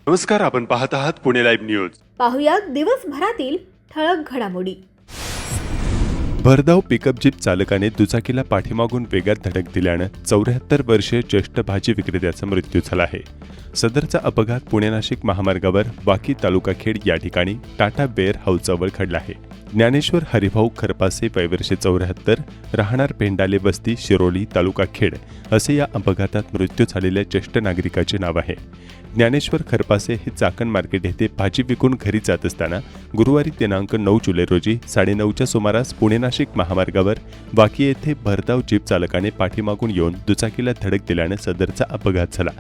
नमस्कार, आपण पाहत आहात पुणे लाईव्ह न्यूज. पाहुयात दिवसभरातील ठळक घडामोडी. भरधाव पिकअप जीप चालकाने दुचाकीला पाठीमागून वेगात धडक दिल्यानं 74 वर्षीय ज्येष्ठ भाजी विक्रेत्याचा मृत्यू झाला आहे. सदरचा अपघात पुणे नाशिक महामार्गावर वाकी तालुका खेड या ठिकाणी टाटा वेअर हाऊसजवळ घडला आहे. ज्ञानेश्वर हरिभाऊ खरपासे वय वर्षे 74, राहणार पेंडाले वस्ती शिरोली तालुका खेड असे या अपघातात मृत्यू झालेल्या ज्येष्ठ नागरिकाचे नाव आहे. ज्ञानेश्वर खरपासे हे चाकण मार्केट येथे भाजी विकून घरी जात असताना गुरुवारी दिनांक 9 जुलै रोजी 9:30च्या सुमारास पुणे नाशिक महामार्गावर वाकी येथे भरधाव जीप चालकाने पाठीमागून येऊन दुचाकीला धडक दिल्याने सदरचा अपघात झाला.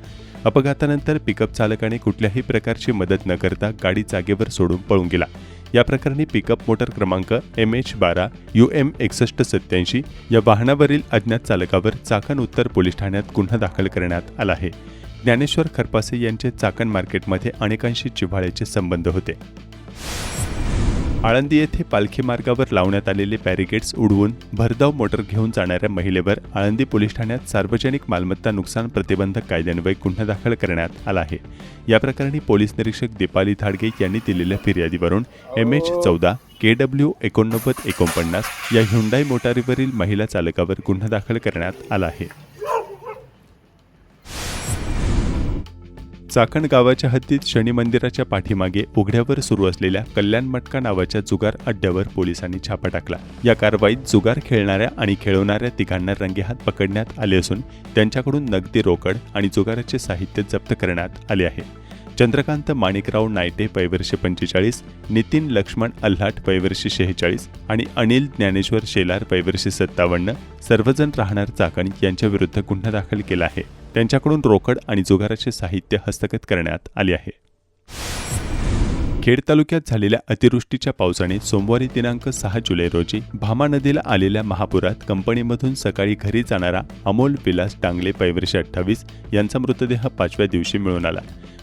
अपघातानंतर पिकअप चालकाने कुठल्याही प्रकारची मदत न करता गाडी जागेवर सोडून पळून गेला. या प्रकरणी पिकअप मोटर क्रमांक MH12 UM 6187 या वाहनावरील अज्ञात चालकावर चाकण उत्तर पोलीस ठाण्यात गुन्हा दाखल करण्यात आला आहे. ज्ञानेश्वर खरपासे यांचे चाकण मार्केटमध्ये अनेकांशी जिव्हाळ्याचे संबंध होते. आळंदी येथे पालखी मार्गावर लावण्यात आलेले बॅरिकेड्स उडवून भरधाव मोटर घेऊन जाणाऱ्या महिलेवर आळंदी पोलीस ठाण्यात सार्वजनिक मालमत्ता नुकसान प्रतिबंधक कायद्यान्वये गुन्हा दाखल करण्यात आला आहे. या प्रकरणी पोलीस निरीक्षक दीपाली धाडगे यांनी दिलेल्या फिर्यादीवरून MH14 KW 8949 या ह्युंडाई मोटारीवरील महिला चालकावर गुन्हा दाखल करण्यात आला आहे. चाकण गावाच्या हद्दीत शनी मंदिराच्या पाठीमागे उघड्यावर सुरू असलेल्या कल्याण मटका नावाच्या जुगार अड्ड्यावर पोलिसांनी छापा टाकला. या कारवाईत जुगार खेळणाऱ्या आणि खेळवणाऱ्या तिघांना रंगेहात पकडण्यात आले असून त्यांच्याकडून नगदी रोकड आणि जुगाराचे साहित्य जप्त करण्यात आले आहे. चंद्रकांत माणिकराव नायटे वय वर्षे 45, नितीन लक्ष्मण अल्हाट वय वर्षे 46 आणि अनिल ज्ञानेश्वर शेलार वय वर्षे 57 सर्वजण राहणार चाकण यांच्या विरुद्ध गुन्हा दाखल केला आहे. त्यांच्याकडून रोकड आणि जुगाराचे साहित्य हस्तगत करण्यात आले आहे. खेड तालुक्यात झालेल्या अतिवृष्टीच्या पावसाने सोमवारी दिनांक 6 जुलै रोजी भामा नदीला आलेल्या महापुरात कंपनीमधून सकाळी घरी जाणारा अमोल विलास डांगले वय वर्षे 28 यांचा मृतदेह 5व्या दिवशी मिळून आला.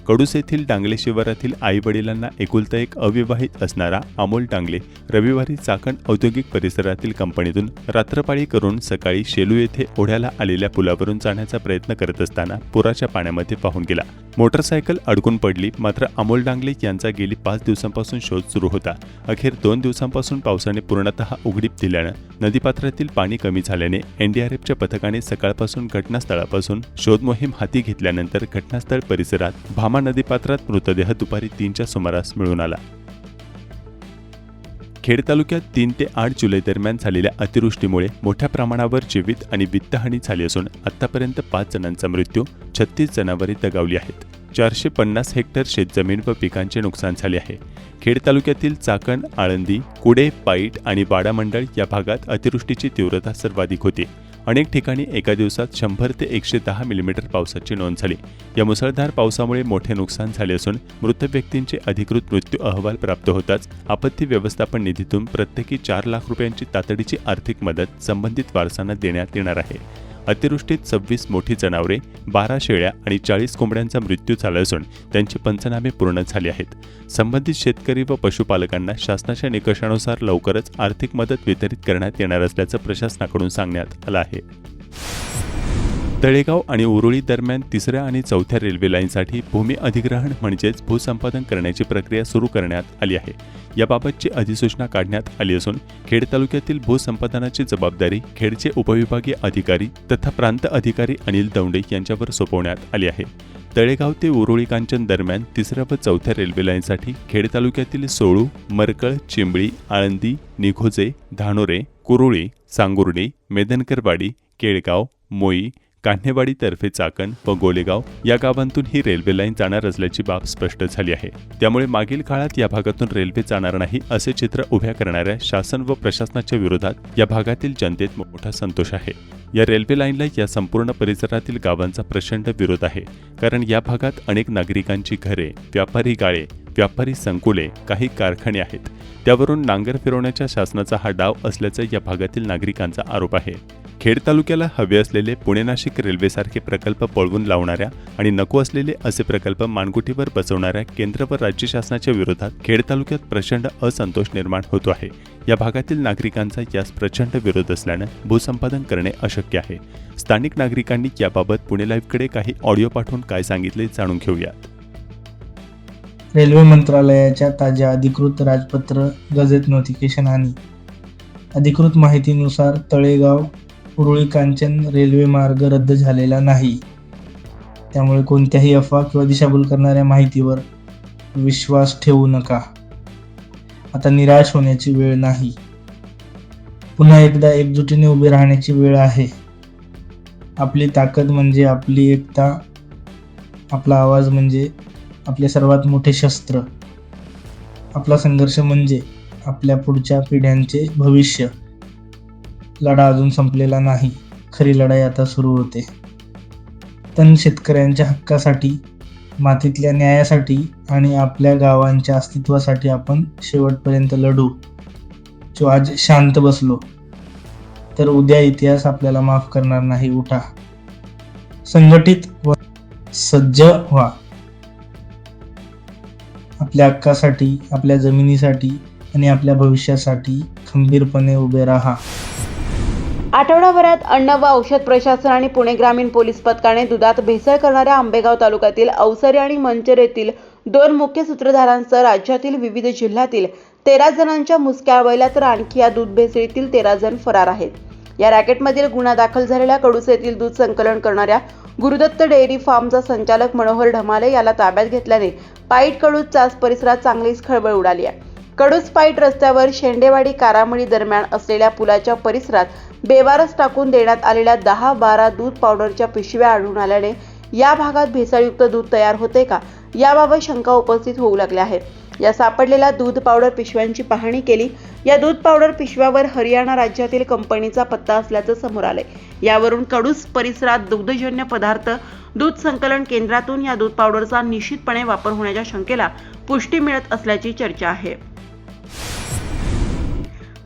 कडूस येथील डांगले शिवारातील आई वडिलांना एकुलता एक अविवाहित असणारा अमोल डांगले रविवारी चाकण औद्योगिक परिसरातील कंपनीतून रात्रपाळी करून सकाळी शेलू येथे ओढ्याला आलेल्या पुलावरून जाण्याचा प्रयत्न करत असताना पुराच्या पाण्यामध्ये वाहून गेला. मोटरसायकल अडकून पडली. मात्र अमोल डांगले यांचा गेली 5 दिवसांपासून शोध सुरू होता. अखेर 2 दिवसांपासून पावसाने पूर्णतः उघडीप दिल्यानं नदीपात्रातील पाणी कमी झाल्याने NDRFच्या पथकाने सकाळपासून घटनास्थळापासून शोध मोहीम हाती घेतल्यानंतर घटनास्थळ परिसरात भामा नदीपात्रात मृतदेह दुपारी 3च्या सुमारास मिळून आला. खेड तालुक्यात 3 ते 8 जुलै दरम्यान झालेल्या अतिवृष्टीमुळे मोठ्या प्रमाणावर जीवित आणि वित्तहानी झाली असून आतापर्यंत 5 जणांचा मृत्यू, 36 जनावरे दगावली आहेत. 450 हेक्टर शेतजमीन व पिकांचे नुकसान झाले आहे. खेड तालुक्यातील चाकण, आळंदी, कुडे, पाईट आणि वाडा मंडळ या भागात अतिवृष्टीची तीव्रता सर्वाधिक होती. अनेक ठिकाणी एका दिवसात 100 ते 110 मिलीमीटर पावसाची नोंद झाली. या मुसळधार पावसामुळे मोठे नुकसान झाले असून मृत व्यक्तींचे अधिकृत मृत्यू अहवाल प्राप्त होताच आपत्ती व्यवस्थापन निधीतून प्रत्येकी 4 लाख रुपयांची तातडीची आर्थिक मदत संबंधित वारसांना देण्यात येणार आहे. अतिवृष्टीत 26 मोठी जनावरे, 12 शेळ्या आणि 40 कोंबड्यांचा मृत्यू झाला असून त्यांचे पंचनामे पूर्ण झाले आहेत. संबंधित शेतकरी व पशुपालकांना शासनाच्या निकषानुसार लवकरच आर्थिक मदत वितरित करण्यात येणार असल्याचं प्रशासनाकडून सांगण्यात आलं आहे. तळेगाव आणि उरुळी दरम्यान 3ऱ्या आणि 4थ्या रेल्वे लाईनसाठी भूमी अधिग्रहण म्हणजेच भूसंपादन करण्याची प्रक्रिया सुरू करण्यात आली आहे. याबाबतची अधिसूचना काढण्यात आली असून खेड तालुक्यातील भूसंपादनाची जबाबदारी खेडचे उपविभागीय अधिकारी तथा प्रांत अधिकारी अनिल दौंडे यांच्यावर सोपवण्यात आली आहे. तळेगाव ते उरुळी कांचन दरम्यान 3ऱ्या व 4थ्या रेल्वे लाईनसाठी खेड तालुक्यातील सोळू, मरकळ, चिंबळी, आळंदी, निघोजे, धानोरे, कुरुळी, सांगुर्डी, मेदनकरवाडी, केळगाव, मोई, कान्हेवाडी तर्फे चाकण व गोलेगाव या गावांतून ही रेल्वे लाईन जाणार असल्याची बाब स्पष्ट झाली आहे. त्यामुळे मागील काळात या भागातून रेल्वे जाणार नाही असे चित्र उभ्या करणाऱ्या शासन व प्रशासनाच्या विरोधात या भागातील जनतेत मोठा संतोष आहे. या रेल्वे लाईनला या संपूर्ण परिसरातील गावांचा प्रचंड विरोध आहे. कारण या भागात अनेक नागरिकांची घरे, व्यापारी गाळे, व्यापारी संकुले, काही कारखाने आहेत. त्यावरून नांगर फिरवण्याच्या शासनाचा हा डाव असल्याचा या भागातील नागरिकांचा आरोप आहे. खेड तालुक्याला हवे असलेले पुणे नाशिक रेल्वेसारखे प्रकल्प पळवून लावणाऱ्या आणि नको असलेले असे प्रकल्प मानगुटीवर बसवणाऱ्या केंद्र व राज्य शासनाच्या विरोधात खेड तालुक्यात प्रचंड असंतोष निर्माण होतो आहे. या भागातील नागरिकांचा यास प्रचंड विरोध असल्यानं भूसंपादन करणे अशक्य आहे. स्थानिक नागरिकांनी याबाबत पुणे लाईव्हकडे काही ऑडिओ पाठवून काय सांगितले जाणून घेऊयात. रेल्वे मंत्रालयाच्या ताज्या अधिकृत राजपत्र गजेट नोटिफिकेशन आणि अधिकृत माहितीनुसार तळेगाव उरुळी कांचन रेल्वे मार्ग रद्द झालेला नाही. त्यामुळे कोणत्याही अफवा किंवा दिशाभूल करणाऱ्या माहितीवर विश्वास ठेवू नका. आता निराश होण्याची वेळ नाही. पुन्हा एकदा एकजुटीने उभे राहण्याची वेळ आहे. आपली ताकद म्हणजे आपली एकता, आपला आवाज म्हणजे आपले सर्वात मोठे शस्त्र, आपला संघर्ष म्हणजे आपल्या पुढच्या पिढ्यांचे भविष्य. लढा अजून संपलेला नाही. खरी लढाई आता सुरू होते. तण शेतकऱ्यांच्या हक्कासाठी, मातीतल्या न्यायासाठी आणि आपल्या गावांच्या अस्तित्वासाठी आपण शेवटपर्यंत लढू. जो आज शांत बसलो तर उद्या इतिहास आपल्याला माफ करणार नाही. उठा, संघटित व सज्ज व्हा. आपल्या हक्कासाठी, आपल्या जमिनीसाठी आणि आपल्या भविष्यासाठी खंबीरपणे उभे राहा. आठवडाभरात अन्न व औषध प्रशासन आणि पुणे ग्रामीण पोलीस पथकाने दुधात भेसळ करणाऱ्या आंबेगाव तालुक्यातील अवसरी आणि मंचर येथील 2 मुख्य सूत्रधारांसह राज्यातील विविध जिल्ह्यातील 13 जणांच्या मुसक्या आवळल्या, तर आणखी या दूध भेसळीतील 13 जण फरार आहेत. या रॅकेटमधील गुन्हा दाखल झालेल्या कडूस येथील दूध संकलन करणाऱ्या गुरुदत्त डेअरी फार्मचा संचालक मनोहर ढमाले याला ताब्यात घेतल्याने पाईट कडूस चास परिसरात चांगलीच खळबळ उडाली आहे. कडूस पाईट रस्त्यावर शेंडेवाडी कारामळी दरम्यान असलेल्या पुलाच्या परिसरात बेवारस टाकून देण्यात आलेल्या 10-12 दूध पावडरच्या पिशव्या आढळून आल्याने या भागात भेसळयुक्त दूध तयार होते का याबाबत शंका उपस्थित होऊ लागल्या आहेत. या सापडलेल्या दूध पावडर पिशव्यांची पाहणी केली. या दूध पावडर पिशव्यावर हरियाणा राज्यातील कंपनीचा पत्ता असल्याचं समोर आलंय. यावरून कडूस परिसरात दुग्धजन्य पदार्थ दूध संकलन केंद्रातून या दूध पावडरचा निश्चितपणे वापर होण्याच्या शंकेला पुष्टी मिळत असल्याची चर्चा आहे.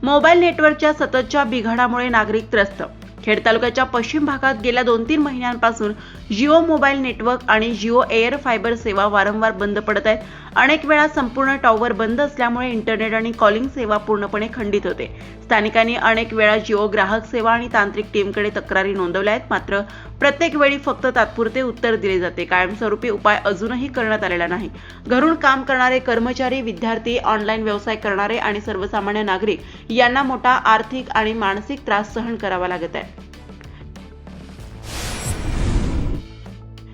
मोबाईल नेटवर्कच्या सततच्या बिघाडामुळे नागरिक त्रस्त. खेड तालुक्याच्या पश्चिम भागात गेल्या 2-3 महिन्यांपासून जिओ मोबाईल नेटवर्क आणि जिओ एअर फायबर सेवा वारंवार बंद पडत आहेत. अनेक वेळा संपूर्ण टॉवर बंद असल्यामुळे इंटरनेट आणि कॉलिंग सेवा पूर्णपणे खंडित होते. स्थानिकांनी अनेक वेळा जिओ ग्राहक सेवा आणि तांत्रिक टीमकडे तक्रारी नोंदवल्या आहेत. मात्र प्रत्येक वेळी फक्त तात्पुरते उत्तर दिले जाते. कायमस्वरूपी उपाय अजूनही करण्यात आलेला नाही. घरून काम करणारे कर्मचारी, विद्यार्थी, ऑनलाईन व्यवसाय करणारे आणि सर्वसामान्य नागरिक यांना मोठा आर्थिक आणि मानसिक त्रास सहन करावा लागत आहे.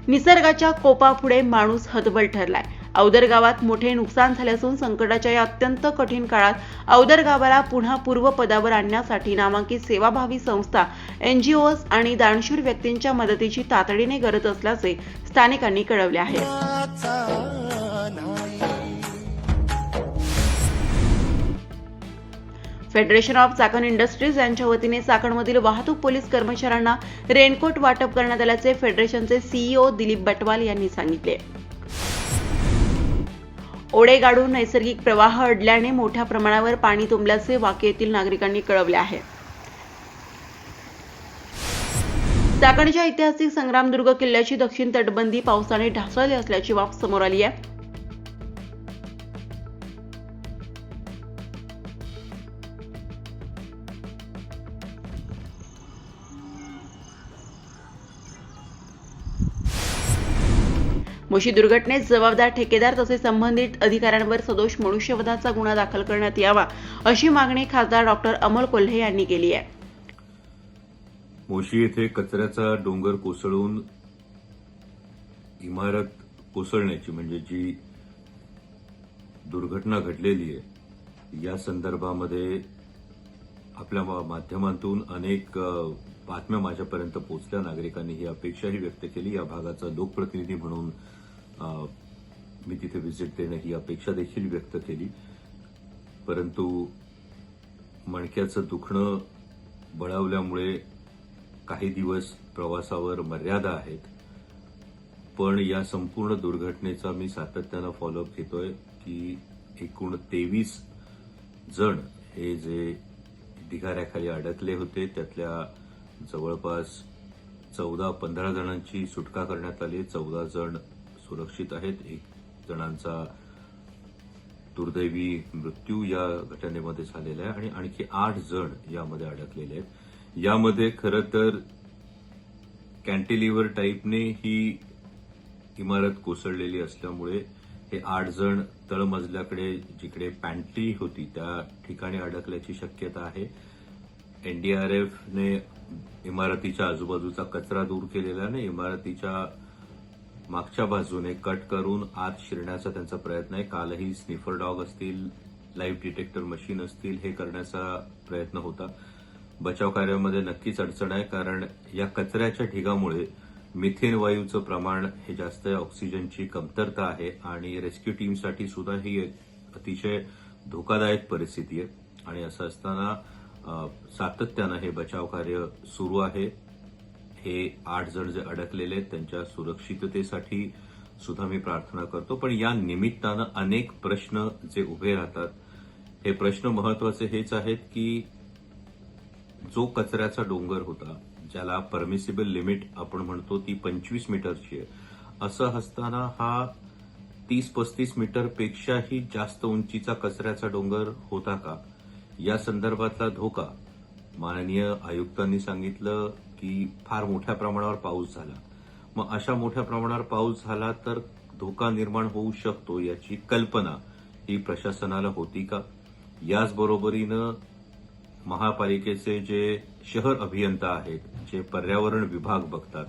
निसर्गाच्या कोपापुढे माणूस हतबल ठरलाय. अवदर गावात मोठे नुकसान झाले असून संकटाच्या या अत्यंत कठीण काळात अवदर गावाला पुन्हा पूर्वपदावर आणण्यासाठी नामांकित सेवाभावी संस्था, NGOs आणि दानशूर व्यक्तींच्या मदतीची तातडीने गरज असल्याचे स्थानिकांनी कळवले आहे. फेडरेशन ऑफ चाकण इंडस्ट्रीज यांच्या वतीने चाकणमधील वाहतूक पोलीस कर्मचाऱ्यांना रेनकोट वाटप करण्यात आल्याचे फेडरेशनचे CEO दिलीप बटवाल यांनी सांगितले. ओढे गाडून नैसर्गिक प्रवाह अडल्याने मोठ्या प्रमाणावर पाणी तुंबल्याचे वाकी येथील नागरिकांनी कळवले आहे. चाकणच्या ऐतिहासिक संग्रामदुर्ग किल्ल्याची दक्षिण तटबंदी पावसाने ढासळली असल्याची बाब समोर आली आहे. मोशी दुर्घटनेत जबाबदार ठेकेदार तसेच संबंधित अधिकाऱ्यांवर सदोष मनुष्यवधाचा गुन्हा दाखल करण्यात यावा अशी मागणी खासदार डॉक्टर अमोल कोल्हे यांनी केली आहे. मोशी येथे कचऱ्याचा डोंगर कोसळून इमारत कोसळण्याची म्हणजे जी दुर्घटना घडलेली आहे या संदर्भामध्ये आपल्या माध्यमातून अनेक बातम्या माझ्यापर्यंत पोहोचल्या. नागरिकांनी ही अपेक्षाही व्यक्त केली. या भागाचा लोकप्रतिनिधी म्हणून मी तिथे व्हिजिट देणं ही अपेक्षा देखील व्यक्त केली. परंतु मणक्याचं दुखणं बळावल्यामुळे काही दिवस प्रवासावर मर्यादा आहेत. पण या संपूर्ण दुर्घटनेचा मी सातत्यानं फॉलोअप घेतोय की एकूण 23 जण हे जे ढिगाऱ्याखाली अडकले होते त्यातल्या जवळपास 14-15 जणांची सुटका करण्यात आली. 14 जण सुरक्षित आहेत. 1 जणांचा दुर्दैवी मृत्यू या घटनेमध्ये झालेला आहे आणि आणखी 8 जण यामध्ये अडकलेले आहेत. यामध्ये खरं तर कॅन्टिलिव्हर टाईपने ही इमारत कोसळलेली असल्यामुळे हे 8 जण तळमजल्याकडे जिकडे पॅन्ट्री होती त्या ठिकाणी अडकल्याची शक्यता आहे. एनडीआरएफने इमारतीच्या आजूबाजूचा कचरा दूर केलेला नाही, इमारतीच्या मागच्या बाजूने कट करून आत शिरण्याचा त्यांचा प्रयत्न आहे. कालही स्निफर डॉग असतील, लाईव्ह डिटेक्टर मशीन असतील, हे करण्याचा प्रयत्न होता. बचाव कार्यामध्ये नक्कीच अडचण आहे, कारण या कचऱ्याच्या ढिगामुळे मिथेन वायूचं प्रमाण हे जास्त आहे, ऑक्सिजनची कमतरता आहे आणि रेस्क्यू टीमसाठी सुद्धा ही एक अतिशय धोकादायक परिस्थिती आहे. आणि असं असताना सातत्यानं हे बचाव कार्य सुरू आहे. हे 8 जण जे अडकलेले आहेत त्यांच्या सुरक्षिततेसाठी सुद्धा मी प्रार्थना करतो. पण या निमित्तानं अनेक प्रश्न जे उभे राहतात, हे प्रश्न महत्वाचे हेच आहेत की जो कचऱ्याचा डोंगर होता, ज्याला परमिसिबल लिमिट आपण म्हणतो ती 25 मीटरची आहे, असं असताना हा 30-35 मीटरपेक्षाही जास्त उंचीचा कचऱ्याचा डोंगर होता का, या संदर्भातला धोका माननीय आयुक्तांनी सांगितलं की फार मोठ्या प्रमाणावर पाऊस झाला. मग अशा मोठ्या प्रमाणावर पाऊस झाला तर धोका निर्माण होऊ शकतो याची कल्पना ही प्रशासनाला होती का? याचबरोबरीनं महापालिकेचे जे शहर अभियंता आहेत, जे पर्यावरण विभाग बघतात,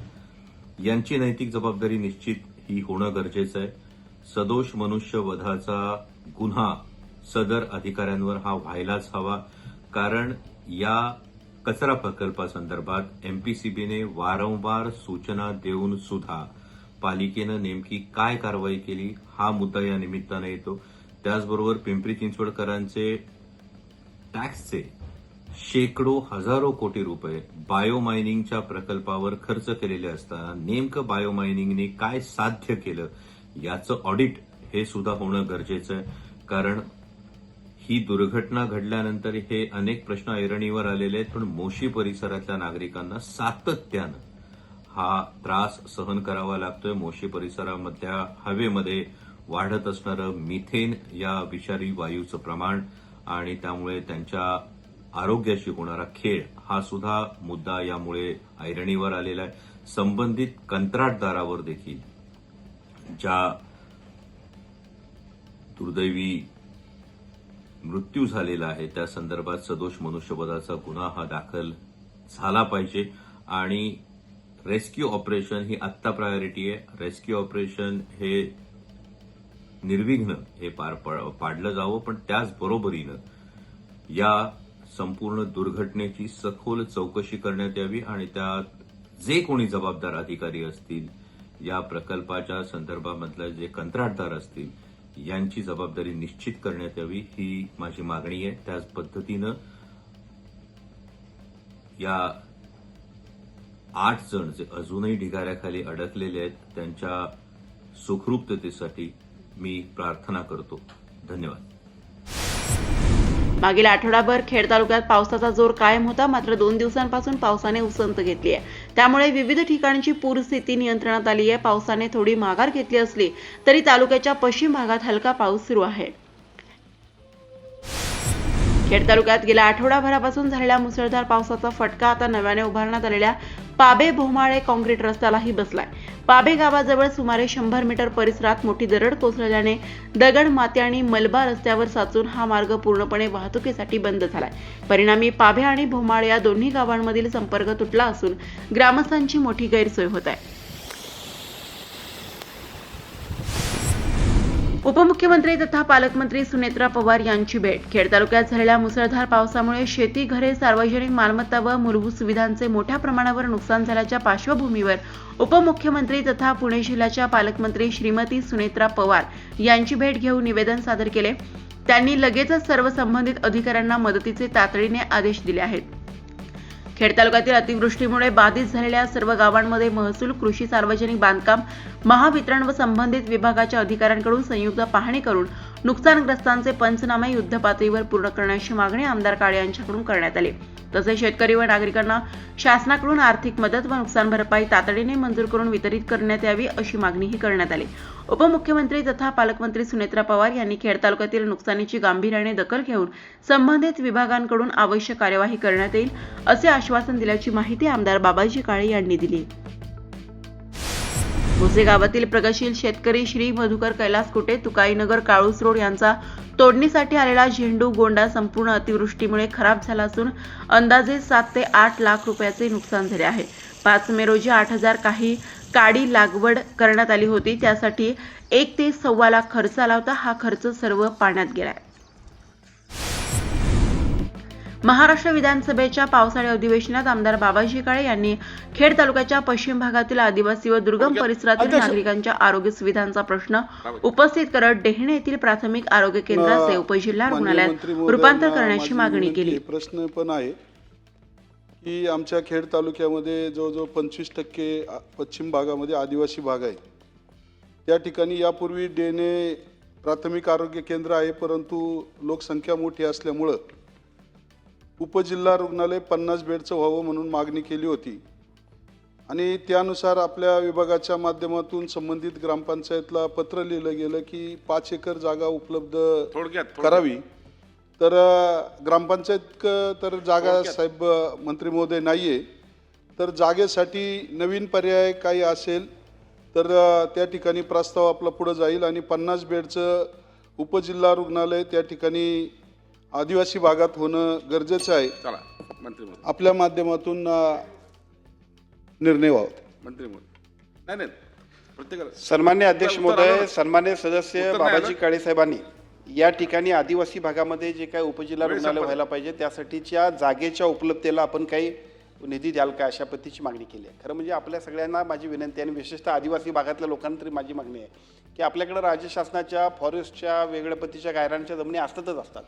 यांची नैतिक जबाबदारी निश्चित ही होणं गरजेचं आहे. सदोष मनुष्यवधाचा गुन्हा सदर अधिकाऱ्यांवर हा व्हायलाच हवा, कारण या कचरा प्रकल्पासंदर्भात एमपीसीबीने वारंवार सूचना देऊन सुद्धा पालिकेनं नेमकी काय कारवाई केली हा मुद्दा या निमित्तानं येतो. त्याचबरोबर पिंपरी चिंचवडकरांचे टॅक्सचे शेकडो हजारो कोटी रुपये बायोमायनिंगच्या प्रकल्पावर खर्च केलेले असताना नेमकं बायोमायनिंगने काय साध्य केलं याचं ऑडिट हे सुद्धा होणं गरजेचं आहे. कारण ही दुर्घटना घडल्यानंतर हे अनेक प्रश्न ऐरणीवर आलेले आहेत, पण मोशी परिसरातल्या नागरिकांना सातत्यानं हा त्रास सहन करावा लागतोय. मोशी परिसरामधल्या हवेमध्ये वाढत असणारं मिथेन या विषारी वायूचं प्रमाण आणि त्यामुळे त्यांच्या आरोग्याशी होणारा खेळ हा सुद्धा मुद्दा यामुळे ऐरणीवर आलेला आहे. संबंधित कंत्राटदारावर देखील ज्या दुर्दैवी मृत्यू झालेला आहे त्या संदर्भात सदोष मनुष्यवधाचा गुन्हा हा दाखल झाला पाहिजे आणि रेस्क्यू ऑपरेशन ही आत्ता प्रायोरिटी आहे. रेस्क्यू ऑपरेशन हे निर्विघ्न हे पाडलं जावं, पण त्याचबरोबरीनं या संपूर्ण दुर्घटनेची सखोल चौकशी करण्यात यावी आणि त्यात जे कोणी जबाबदार अधिकारी असतील, या प्रकल्पाच्या संदर्भामधले जे कंत्राटदार असतील, यांची जबाबदारी निश्चित करण्यात यावी ही माझी मागणी आहे. त्याच पद्धतीनं या 8 जण जे अजूनही ढिगाऱ्याखाली अडकलेले आहेत त्यांच्या सुखरूपतेसाठी मी प्रार्थना करतो. धन्यवाद. मागील आठवडाभर खेड तालुक्यात पावसाचा जोर कायम होता, मात्र 2 दिवसांपासून पावसाने उसंत घेतली आहे. त्यामुळे विविध ठिकाणची पूरस्थिती नियंत्रणात आली आहे. पावसाने थोडी माघार घेतली असली तरी तालुक्याच्या पश्चिम भागात हलका पाऊस सुरू आहे. खेड तालुक्यात गेल्या आठवडाभरापासून झालेल्या मुसळधार पावसाचा फटका आता नव्याने उभारण्यात आलेल्या पाबे भोमाळे काँक्रीट रस्त्यालाही बसलाय. पाबे गावाजवळ सुमारे 100 मीटर परिसरात मोठी दरड कोसळल्याने दगड, माती आणि मलबा रस्त्यावर साचून हा मार्ग पूर्णपणे वाहतुकीसाठी बंद झालाय. परिणामी पाबे आणि भोमाळे या दोन्ही गावांमधील संपर्क तुटला असून ग्रामस्थांची मोठी गैरसोय होत आहे. उपमुख्यमंत्री तथा पालकमंत्री सुनेत्रा पवार यांची भेट. खेड तालुक्यात झालेल्या मुसळधार पावसामुळे शेती, घरे, सार्वजनिक मालमत्ता व मूलभूत सुविधांचे मोठ्या प्रमाणावर नुकसान झाल्याच्या पार्श्वभूमीवर उपमुख्यमंत्री तथा पुणे जिल्ह्याच्या पालकमंत्री श्रीमती सुनेत्रा पवार यांची भेट घेऊन निवेदन सादर केले. त्यांनी लगेचच सर्व संबंधित अधिकाऱ्यांना मदतीचे तातडीने आदेश दिले आहेत. खेड तालुक्यातील अतिवृष्टीमुळे बाधित झालेल्या सर्व गावांमध्ये महसूल, कृषी, सार्वजनिक बांधकाम, महावितरण व संबंधित विभागाच्या अधिकाऱ्यांकडून संयुक्त पाहणी करून नुकसानग्रस्तांचे पंचनामे युद्धपातळीवर पूर्ण करण्याची मागणी आमदार काळे यांच्याकडून करण्यात आली. तसेच शेतकरी व नागरिकांना शासनाकडून आर्थिक मदत व नुकसान भरपाई तातडीने मंजूर करून वितरित करण्यात यावी अशी मागणीही करण्यात आली. उपमुख्यमंत्री तथा पालकमंत्री सुनेत्रा पवार यांनी खेड तालुक्यातील नुकसानीची गांभीर्याने दखल घेऊन संबंधित विभागांकडून आवश्यक कार्यवाही करण्यात येईल असे आश्वासन दिल्याची माहिती आमदार बाबाजी काळे यांनी दिली. भोसे गावातील प्रगतशील शेतकरी श्री मधुकर कैलास कुटे तुकाईनगर काळूस रोड यांचा तोडणीसाठी आलेला झेंडू गोंडा संपूर्ण अतिवृष्टीमुळे खराब झाला असून अंदाजे 7 ते 8 लाख रुपयाचे नुकसान झाले आहे. 5 मे रोजी 8,000 काही काडी लागवड करण्यात आली होती. त्यासाठी 1 ते 1.25 लाख खर्च आला होता. हा खर्च सर्व पाण्यात गेलाय. महाराष्ट्र विधानसभेच्या पावसाळी अधिवेशनात आमदार बाबाजी काळे यांनी खेड तालुक्याच्या पश्चिम भागातील आदिवासी व दुर्गम परिसरातील नागरिकांच्या आरोग्य सुविधांचा प्रश्न उपस्थित करत डेहणे येथील प्राथमिक आरोग्य केंद्राचे उपजिल्हा रुग्णालयात रूपांतर करण्याची मागणी केली. प्रश्न पण आहे की आमच्या खेड तालुक्यामध्ये जवळजवळ 25% पश्चिम भागामध्ये आदिवासी भाग आहे. त्या ठिकाणी यापूर्वी डेहणे प्राथमिक आरोग्य केंद्र आहे, परंतु लोकसंख्या मोठी असल्यामुळं उपजिल्हा रुग्णालय 50 बेडचं व्हावं म्हणून मागणी केली होती आणि त्यानुसार आपल्या विभागाच्या माध्यमातून संबंधित ग्रामपंचायतला पत्र लिहिलं गेलं की 5 एकर जागा उपलब्ध करावी. तर ग्रामपंचायत तर जागा साहेब मंत्री महोदय नाही आहे, तर जागेसाठी नवीन पर्याय काही असेल तर त्या ठिकाणी प्रस्ताव आपला पुढं जाईल आणि 50 बेडचं उपजिल्हा रुग्णालय त्या ठिकाणी आदिवासी भागात होणं गरजेचं आहे. आपल्या माध्यमातून निर्णय व्हावा. सन्मान्य अध्यक्ष महोदय, सन्मान्य सदस्य बाबाजी काळे साहेबांनी या ठिकाणी आदिवासी भागामध्ये जे काही उपजिल्हा रुग्णालय व्हायला पाहिजे त्यासाठीच्या जागेच्या उपलब्धतेला आपण काही निधी द्याल का अशा पद्धतीची मागणी केली आहे. खरं म्हणजे आपल्या सगळ्यांना माझी विनंती आणि विशेषतः आदिवासी भागातल्या लोकांना तरी माझी मागणी आहे की आपल्याकडे राज्य शासनाच्या फॉरेस्टच्या वेगळ्या पद्धतीच्या गायरांच्या जमिनी असतातच असतात.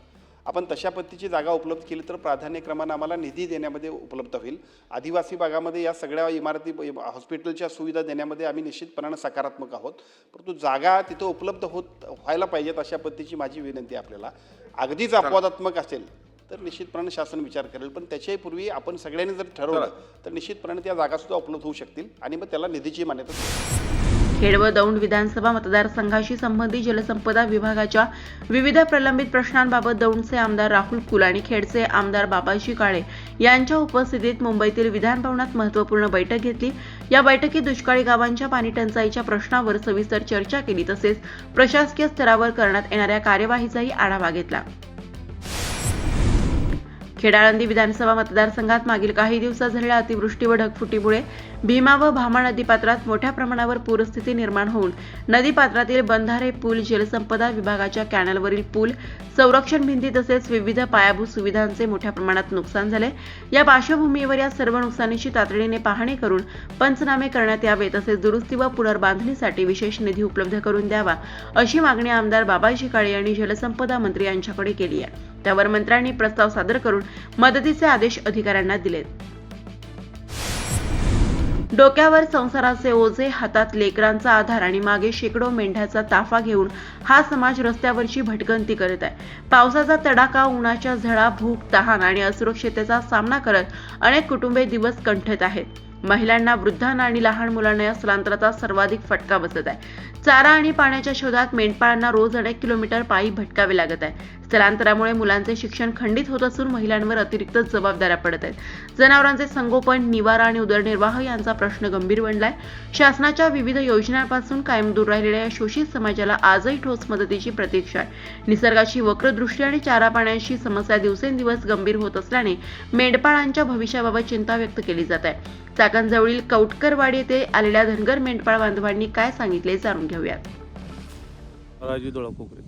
आपण तशा पद्धतीची जागा उपलब्ध केली तर प्राधान्यक्रमाने आम्हाला निधी देण्यामध्ये उपलब्ध होईल. आदिवासी भागामध्ये या सगळ्या इमारती हॉस्पिटलच्या सुविधा देण्यामध्ये आम्ही निश्चितपणाने सकारात्मक आहोत, परंतु जागा तिथं उपलब्ध व्हायला पाहिजेत अशा पद्धतीची माझी विनंती आहे. आपल्याला अगदीच अपवादात्मक असेल तर निश्चितपणे शासन विचार करेल, पण त्याच्याही पूर्वी आपण सगळ्यांनी जर ठरवलं तर निश्चितपणे त्या जागासुद्धा उपलब्ध होऊ शकतील आणि मग त्याला निधीची मान्यता. खेड व दौंड विधानसभा मतदारसंघाशी संबंधित जलसंपदा विभागाच्या विविध प्रलंबित प्रश्नांबाबत दौंडचे आमदार राहुल कुल आणि खेडचे आमदार बाबाजी काळे यांच्या उपस्थितीत मुंबईतील विधान भवनात महत्त्वपूर्ण बैठक घेतली. या बैठकीत दुष्काळी गावांच्या पाणी टंचाईच्या प्रश्नावर सविस्तर चर्चा केली, तसेच प्रशासकीय स्तरावर करण्यात येणाऱ्या कार्यवाहीचाही आढावा घेतला. खेडाळंदी विधानसभा मतदारसंघात मागील काही दिवसात झालेल्या अतिवृष्टी व ढगफुटीमुळे भीमा व भामा नदीपात्रात मोठ्या प्रमाणावर पूरस्थिती निर्माण होऊन नदीपात्रातील बंधारे, पूल, जलसंपदा विभागाच्या कॅनलवरील पूल, संरक्षण भिंती तसेच विविध पायाभूत सुविधांचे मोठ्या प्रमाणात नुकसान झाले. या पार्श्वभूमीवर या सर्व नुकसानीची तातडीने पाहणी करून पंचनामे करण्यात यावे, तसेच दुरुस्ती व पुनर्बांधणीसाठी विशेष निधी उपलब्ध करून द्यावा अशी मागणी आमदार बाबाजी काळे यांनी जलसंपदा मंत्री यांच्याकडे केली आहे. त्यावर मंत्र्यांनी प्रस्ताव सादर करून मदतीचे आदेश अधिकाऱ्यांना दिलेत. डोक्यावर संसाराचे ओझे, हातात लेकरांचा आधार आणि मागे शेकडो मेंढ्याचा ताफा घेऊन हा समाज रस्त्यावरची भटकंती करत आहे. पावसाचा तडाखा, उन्हाच्या झळा, भूक, तहान आणि असुरक्षिततेचा सामना करत अनेक कुटुंबे दिवस कंठत आहेत. महिलांना, वृद्धांना आणि लहान मुलांना या स्थलांतराचा सर्वाधिक फटका बसत आहे. चारा आणि पाण्याच्या शोधात मेंढपाळांना रोज अनेक किलोमीटर पायी भटकावे लागत आहे. स्थलांतरामुळे मुलांचे शिक्षण खंडित होत असून महिलांवर अतिरिक्त जबाबदाऱ्या पडत आहेत. जनावरांचे संगोपन, निवारा आणि उदरनिर्वाह यांचा प्रश्न गंभीर बनलाय. शासनाच्या विविध योजनांपासून कायम दूर राहिलेल्या या शोषित समाजाला आजही ठोस मदतीची प्रतीक्षा आहे. निसर्गाची वक्रदृष्टी आणि चारा पाण्याची समस्या दिवसेंदिवस गंभीर होत असल्याने मेंढपाळांच्या भविष्याबाबत चिंता व्यक्त केली जात आहे. चाकणजवळील कौटकरवाडी येथे आलेल्या धनगर मेंढपाळ बांधवांनी काय सांगितले जाणून घेऊयात. राजू दोळा कोकरे,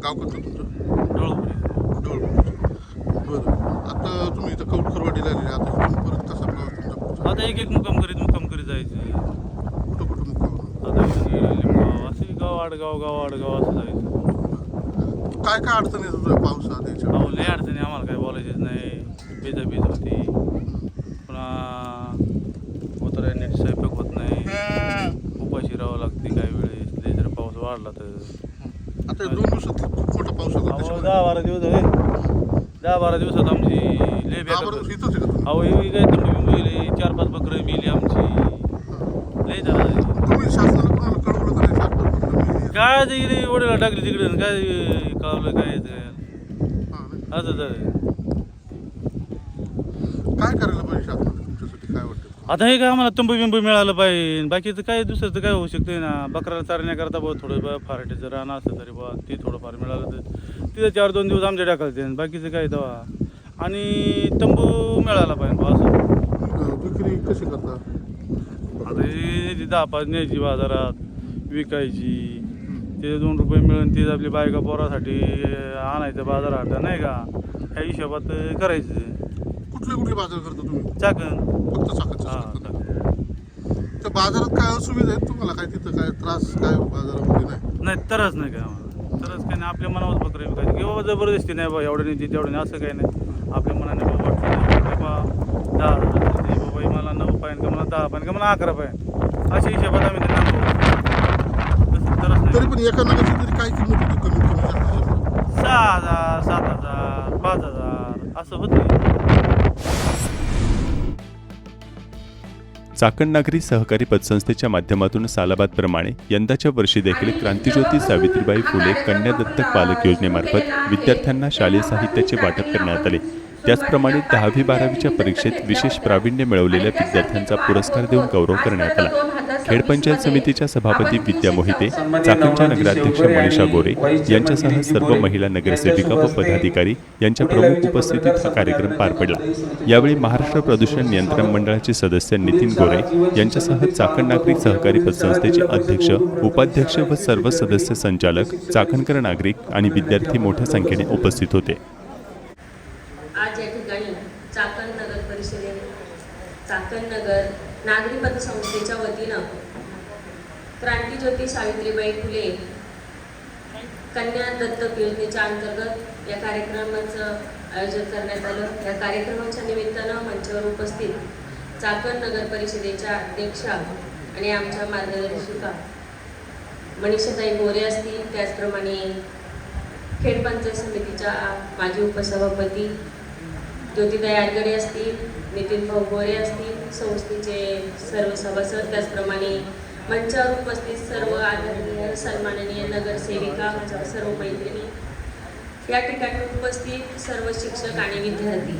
गाव कसं तुमचं? डोळपुरे. बरं. आता तुम्ही इथं कौटकरवाडीला आलेले, आता इथून परत कसा प्रवास तुमचा पुढचा? आता एक मुक्काम करीत जायचं. कुठं कुठं मुक्काम? आता लिंबगाव असे गाव आडगाव असं जायचं. काय काय अडचण येत होतं पावसात याच्यावर? अहो लय अडचणी, आम्हाला काय बोलायचीच नाही. बीज होती, पुन्हा उतराय नीट स्वयंपाक होत नाही, उपाशी राहावं लागते काही वेळेस. लय जर पाऊस वाढला तर. आता 2 दिवसात खूप मोठा पाऊस आला. अहो 10-12 दिवस झाले. 10-12 दिवसात आमची लय बेकार. इथंच आहे का तुम्ही? अहो हे काय तुम्ही मेली, 4-5 बकरं मेली आमची. लय झाला. तुम्ही शासनाला कोणाला कळवलं का नाही? शासनाला काय तिकडे ओढ्याला टाकली तिकडे, काय कळवलं काय असं झालं. काय करायला पाहिजे शासनाला तुमच्यासाठी? काय वाटतं? आता हे काय आम्हाला तंबू बिंबू मिळालं पाहिजे, बाकीचं काय दुसरं तर काय होऊ शकते ना. बकराला चारण्याकरता बहुत थोडं फाराटीचं रान असलं तरी बा ते थोडंफार मिळालं तर तिथं 4-2 दिवस आमच्या टाकायचे, बाकीचं काय दवा आणि तंबू मिळाला पाहिजे बा असं. विक्री कशी करता? आता हे 10-5 न्यायची बाजारात विकायची, ते 2 रुपये मिळून ते आपली बायका पोरासाठी आणायचं बाजारात नाही का, ह्या हिशोबात करायचं. कुठले बाजार करता तुम्ही? चाकण. फक्त चाकणचं हां करता? चाकण. त्या बाजारात काय असुविधा आहेत तुम्हाला? काय तिथं काय त्रास काय बाजारामध्ये नाही? नाही तरच नाही काय आम्हाला, तरच काही नाही. आपल्या मनावर बकरी विकायची किंवा जबरदस्ती नाही बा एवढं नाही तेवढं नाही असं काही नाही. आपल्या मनाने बाबा वाटतं बाबा 10,000 बाबा मला 9 पाहिजे का मला 10 पाहिजे का मला 11 पाहिजे, अशा हिशोबात आम्ही त्यांना तसं तरच नाही. तरी पण एका नगाची तरी काय किंमत होती? कमीत कमी जास्त? 6,000 7,000 5,000 असं होतं. चाकण नागरी सहकारी पतसंस्थेच्या माध्यमातून सालाबादप्रमाणे यंदाच्या वर्षी देखील क्रांतिज्योती सावित्रीबाई फुले कन्या दत्तक पालक योजनेमार्फत विद्यार्थ्यांना शालेय साहित्याचे वाटप करण्यात आले. त्याचप्रमाणे 10वी-12वीच्या परीक्षेत विशेष प्रावीण्य मिळवलेल्या विद्यार्थ्यांचा पुरस्कार देऊन गौरव करण्यात आला. खेड पंचायत समितीच्या सभापती विद्या मोहिते, चाकणच्या नगराध्यक्ष मनीषा गोरे यांच्यासह सर्व महिला नगरसेविका व पदाधिकारी यांच्या प्रमुख उपस्थितीत हा कार्यक्रम पार पडला. यावेळी महाराष्ट्र प्रदूषण नियंत्रण मंडळाचे सदस्य नितीन गोरे यांच्यासह चाकण नागरी सहकारी पतसंस्थेचे अध्यक्ष, उपाध्यक्ष व सर्व सदस्य संचालक, चाकणकर नागरिक आणि विद्यार्थी मोठ्या संख्येने उपस्थित होते. आज या ठिकाणी चाकण नगर परिषदेने चाकण नगर नागरी पतसंस्थेच्या वतीनं क्रांतिज्योती सावित्रीबाई फुले कन्या दत्तक योजनेच्या अंतर्गत या कार्यक्रमाचं आयोजन करण्यात आलं. या कार्यक्रमाच्या निमित्तानं मंचावर उपस्थित चाकण नगर परिषदेच्या अध्यक्षा आणि आमच्या मार्गदर्शिका मनीषाताई गोरे असतील, त्याचप्रमाणे खेड पंचायत समितीच्या माजी उपसभापती ज्योतिताई आडगडे असतील, नितीन भाऊ गोरे असतील, संस्थेचे सर्व सभासद, त्याचप्रमाणे मंचावर उपस्थित सर्व आदरणीय सन्माननीय नगरसेविका, सर्व मैत्रिणी, या ठिकाणी उपस्थित सर्व शिक्षक आणि विद्यार्थी.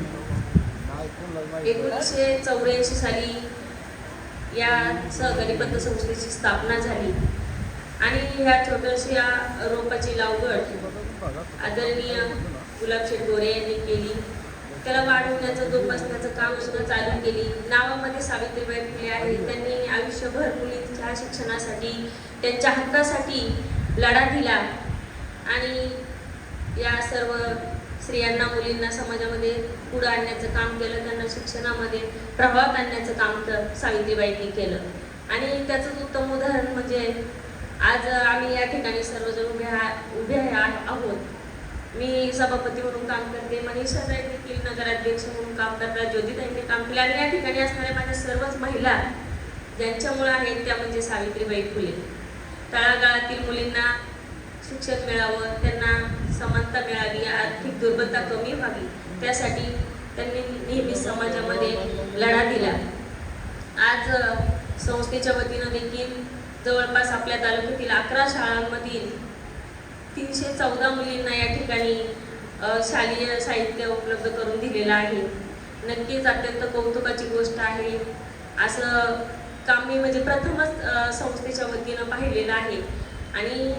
1984 साली या सहकारी पतसंस्थेची स्थापना झाली आणि ह्या छोट्याशा रोपाची लागवड आदरणीय गुलाबशेठ गोरे यांनी केली. त्याला वाढवण्याचं जोपासण्याचं काम सुद्धा चालू केली. नावामध्ये सावित्रीबाई फुले आहे. त्यांनी आयुष्यभर मुलींच्या शिक्षणासाठी, त्यांच्या हक्कासाठी लढा दिला आणि या सर्व स्त्रियांना, मुलींना समाजामध्ये पुढे आणण्याचं काम केलं. त्यांना शिक्षणामध्ये प्रभावात आणण्याचं काम तर सावित्रीबाईंनी केलं आणि त्याचंच उत्तम उदाहरण म्हणजे आज आम्ही या ठिकाणी सर्वजण उभे आहोत. मी सभापती म्हणून काम करते, मनीषाताई देखील नगराध्यक्ष म्हणून काम करतात, ज्योतिताईंनी काम केलं आणि या ठिकाणी असणाऱ्या माझ्या सर्वच महिला ज्यांच्यामुळे आहेत त्या म्हणजे सावित्रीबाई फुले. तळागाळातील मुलींना शिक्षण मिळावं, त्यांना समानता मिळावी, आर्थिक दुर्बलता कमी व्हावी, त्यासाठी त्यांनी नेहमी समाजामध्ये लढा दिला. आज संस्थेच्या वतीनं देखील जवळपास आपल्या तालुक्यातील 11 शाळांमधील 314 मुलींना या ठिकाणी शालेय साहित्य उपलब्ध करून दिलेलं आहे. नक्कीच अत्यंत कौतुकाची गोष्ट आहे. असं काम मी म्हणजे प्रथमच संस्थेच्या वतीनं पाहिलेलं आहे आणि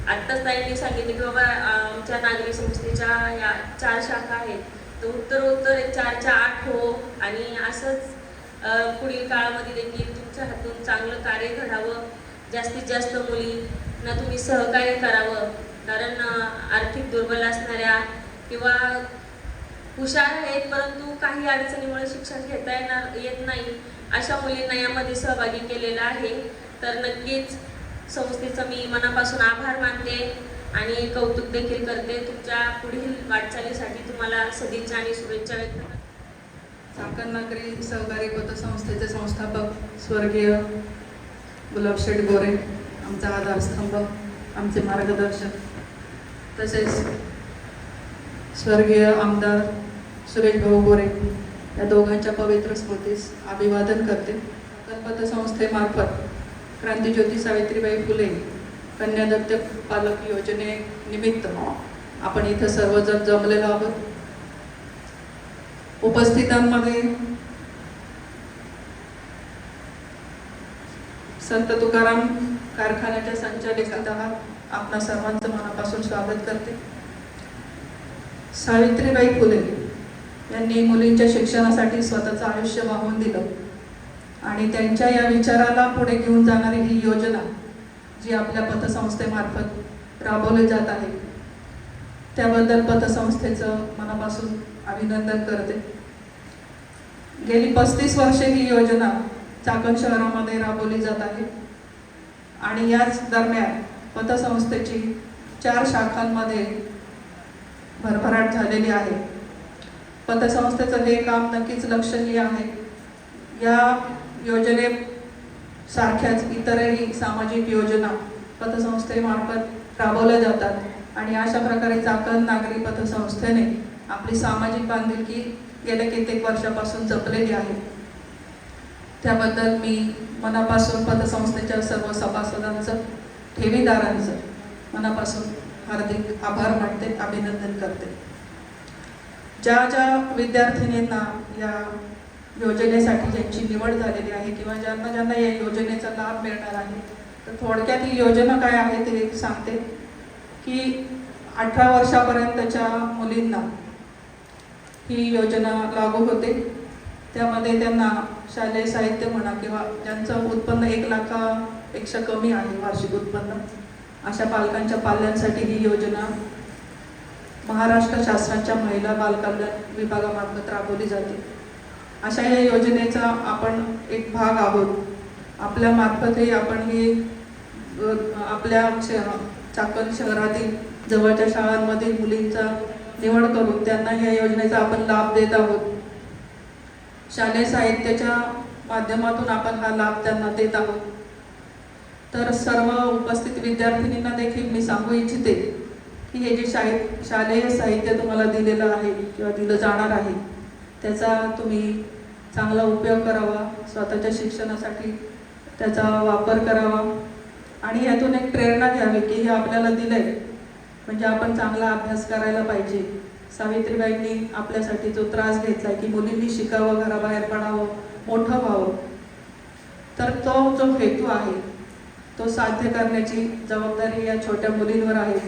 आत्ताच ताईंनी सांगितलं की बाबा आमच्या नागरी संस्थेच्या या 4 शाखा आहेत, तर उत्तरोत्तर 4च्या 8 हो आणि असंच पुढील काळामध्ये देखील तुमच्या हातून चांगलं कार्य घडावं, जास्तीत जास्त मुलींना तुम्ही सहकार्य करावं. कारण आर्थिक दुर्बल असणाऱ्या किंवा हुशार आहेत परंतु काही अडचणीमुळे शिक्षण घेता येत नाही अशा मुलींना यामध्ये सहभागी केलेला आहे. तर नक्कीच संस्थेचं मी मनापासून आभार मानते आणि कौतुक देखील करते. तुमच्या पुढील वाटचालीसाठी तुम्हाला सदिच्छा आणि शुभेच्छा व्यक्त करते. चाकण नागरी सहकारी पतसंस्थेचे संस्थापक स्वर्गीय गुलाबशेठ गोरे, आमचा आधारस्तंभ, आमचे मार्गदर्शक, तसेच स्वर्गीय आमदार सुरेश भाऊ गोरे या दोघांच्या पवित्र स्मृतीस अभिवादन करते. पतसंस्थेमार्फत क्रांतिज्योती सावित्रीबाई फुले कन्या दत्तक पालक योजनेनिमित्त आपण इथं सर्वजण जमलेलो आहोत. उपस्थितांमध्ये संत तुकाराम कारखान्याच्या संचालिका आपणा सर्वांचं मनापासून स्वागत करते. सावित्रीबाई फुले यांनी मुलींच्या शिक्षणासाठी स्वतःचं आयुष्य वाहून दिलं आणि त्यांच्या या विचाराला पुढे घेऊन जाणारी ही योजना जी आपल्या पतसंस्थेमार्फत राबवली जात आहे त्याबद्दल पतसंस्थेचं मनापासून अभिनंदन करते. गेली 35 वर्षे ही योजना चाकण शहरामध्ये राबवली जात आहे आणि याच दरम्यान पतसंस्थेची 4 शाखांमध्ये भरभराट झालेली आहे. पतसंस्थेचं हे काम नक्कीच लक्षणीय आहे. या योजनेसारख्याच इतरही सामाजिक योजना पतसंस्थेमार्फत राबवल्या जातात आणि अशा प्रकारे चाकण नागरी पतसंस्थेने आपली सामाजिक बांधिलकी गेल्या कित्येक वर्षापासून जपलेली आहे. त्याबद्दल मी मनापासून पतसंस्थेच्या सर्व सभासदांचं ठेवीदारांचं मनापासून हार्दिक आभार मानते, अभिनंदन करते. ज्या विद्यार्थिनींना या योजनेसाठी ज्यांची निवड झालेली आहे किंवा ज्यांना या योजनेचा लाभ मिळणार आहे तर थोडक्यात ही योजना काय आहे ते सांगते की 18 वर्षापर्यंतच्या मुलींना ही योजना लागू होते. त्यामध्ये त्यांना शालेय साहित्य म्हणा किंवा ज्यांचं उत्पन्न 1 लाखापेक्षा कमी आहे वार्षिक उत्पन्न अशा पालकांच्या पाल्यांसाठी ही योजना महाराष्ट्र शासनाच्या महिला बालकल्याण विभागामार्फत राबवली जाते. अशा या योजनेचा आपण एक भाग आहोत. आपल्या मार्फतही आपण हे आपल्या चाकण शहरातील जवळच्या शाळांमधील मुलींचा निवड करून त्यांना या योजनेचा आपण लाभ देत आहोत. शालेय साहित्याच्या माध्यमातून आपण हा लाभ त्यांना देत आहोत. तर सर्व उपस्थित विद्यार्थिनींना देखील मी सांगू इच्छिते की हे जे शालेय साहित्य तुम्हाला दिलेलं आहे किंवा दिलं जाणार आहे त्याचा तुम्ही चांगला उपयोग करावा, स्वतःच्या शिक्षणासाठी त्याचा वापर करावा आणि यातून एक प्रेरणा घ्यावी की हे आपल्याला दिलंय म्हणजे आपण चांगला अभ्यास करायला पाहिजे. सावित्रीबाईंनी आपल्यासाठी जो त्रास घेतलाय की मुलींनी शिकावं, घराबाहेर पडावं, मोठं व्हावं, तर तो जो हेतू आहे तो साध्य करण्याची जबाबदारी या छोट्या मुलींवर आहे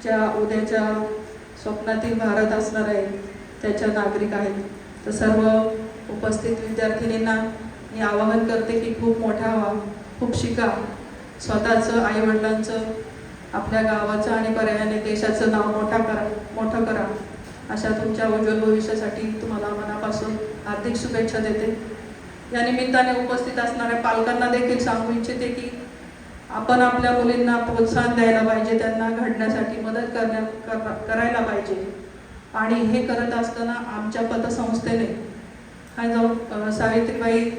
ज्या उद्याच्या स्वप्नातील भारत असणार आहे त्याच्या नागरिक आहेत. तर सर्व उपस्थित विद्यार्थिनींना मी आवाहन करते की खूप मोठा व्हा, खूप शिका, स्वतःचं आईवडिलांचं आपल्या गावाचं आणि पर्यायाने देशाचं नाव मोठं करा. अशा तुमच्या उज्ज्वल भविष्यासाठी तुम्हाला मनापासून हार्दिक शुभेच्छा देते. या निमित्ताने उपस्थित असणाऱ्या पालकांना देखील सांगू इच्छिते की आपण आपल्या मुलींना प्रोत्साहन द्यायला पाहिजे, त्यांना घडण्यासाठी मदत करायला पाहिजे आणि हे करत असताना आमच्या पतसंस्थेने हा जो सावित्रीबाई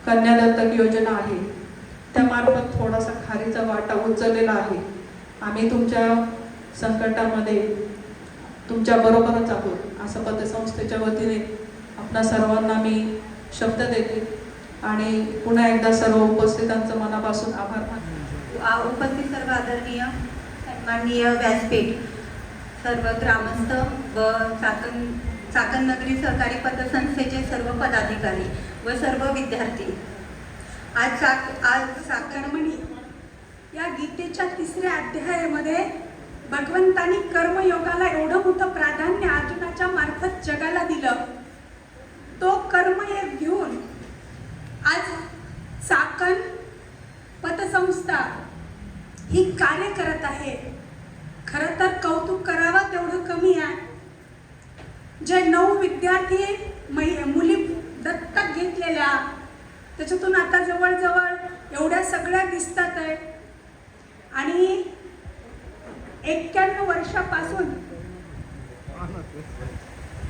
कन्या दत्तक योजना आहे त्यामार्फत थोडासा खारीचा वाटा उचललेला आहे. आम्ही तुमच्या संकटामध्ये तुमच्या बरोबरच आहोत असं पतसंस्थेच्या वतीने आपणा सर्वांना मी शब्द देते आणि पुन्हा एकदा सर्व उपस्थितांचं मनापासून आभार मानते. उपस्थित सर्व आदरणीय माननीय व्यासपीठ, सर्व ग्रामस्थ व चाकण नगरी सहकारी पतसंस्थेचे सर्व पदाधिकारी व सर्व विद्यार्थी, आज चाकणमणी या गीतेच्या 3ऱ्या अध्यायामध्ये भगवंतानी कर्मयोगाला एवढं मोठं प्राधान्य अर्जुनाच्या मार्फत जगाला दिलं. तो कर्मयोग घेऊन आज चाकण पतसंस्था ही कार्य करत आहे. खरं तर कौतुक करावं तेवढं कमी आहे. जे 9 विद्यार्थी मुली दत्तक घेतलेल्या त्याच्यातून आता जवळजवळ एवढ्या सगळ्या दिसतात आहे आणि 91 वर्षापासून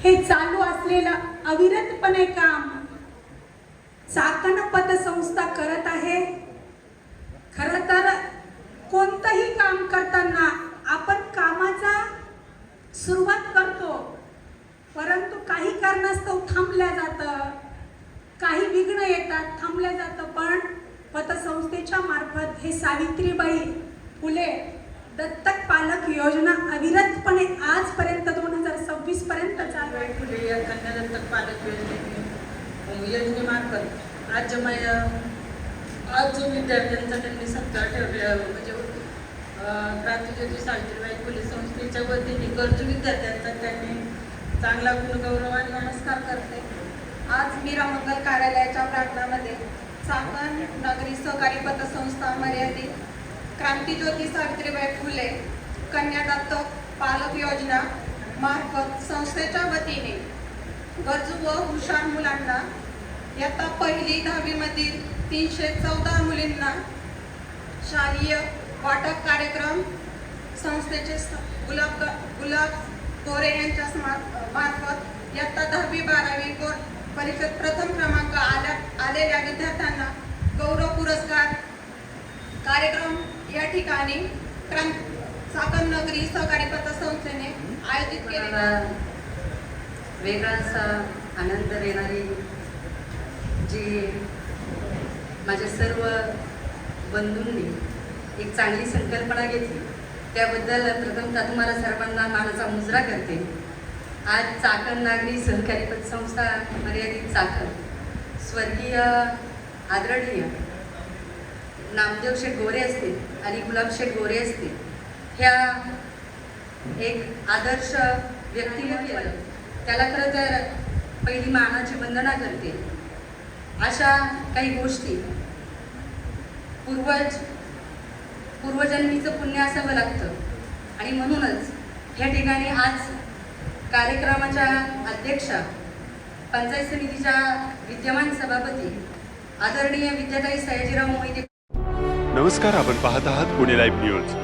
हे चालू असलेलं अविरतपणे काम चाकण पतसंस्था करत आहे. खरं तर कोणतंही काम करताना आपण कामाचा सुरुवात करतो परंतु काही कारणास्तव थांबल्या जातं, काही विघ्न येतात, थांबल्या जातं. पण पतसंस्थेच्या मार्फत हे सावित्रीबाई फुले दत्तक पालक योजना अविरतपणे आजपर्यंत 2026 पर्यंत चालू आहे. फुले या कन्या दत्तक पालक योजनेमार्फत आज आज जो विद्यार्थ्यांचा त्यांनी सत्कार ठेवला म्हणजे क्रांतीज्योती सावित्रीबाई फुले संस्थेच्या वतीने गरजू विद्यार्थ्यांचा त्यांनी चांगला गुणगौरव आणि नमस्कार करते. आज मीरामंगल कार्यालयाच्या प्रांगणामध्ये चाकण नगरी सहकारी पतसंस्था मर्यादित क्रांतीज्योती सावित्रीबाई फुले कन्या दत्तक पालक योजना मार्फत संस्थेच्या वतीने गरजू व हुशार मुलांना इयत्ता 1ली-10वी मधील 314 मुलींना शालेय वाटप कार्यक्रम संस्थेचे गुलाब गोरे यांच्या मार्फत इयत्ता 10वी-12वी परीक्षेत प्रथम क्रमांक आलेल्या विद्यार्थ्यांना गौरव पुरस्कार कार्यक्रम या ठिकाणी चाकण नगरी सहकारी पतसंस्थेने आयोजित केलेला वेगळा असा आनंद देणारी जी माझ्या सर्व बंधूंनी एक चांगली संकल्पना घेतली त्याबद्दल प्रथमतः तुम्हाला सर्वांना मानाचा मुजरा करते. आज चाकण नागरी सहकारी पतसंस्था मर्यादित चाकण स्वर्गीय आदरणीय नामदेव शेठ गोरे असतील आणि गुलाब शेठ गोरे असतील ह्या एक आदर्श व्यक्तीने केलं त्याला खरं तर पहिली मानाची वंदना करते. अशा काही गोष्टी पूर्वजन्मीचं पुण्य असावं लागतं आणि म्हणूनच ह्या ठिकाणी आज कार्यक्रमाच्या अध्यक्षा पंचायत समितीच्या विद्यमान सभापती आदरणीय विद्याताई सयाजीराव मोहिते. नमस्कार, आपण पाहत आहात पुणे लाईव्ह न्यूज.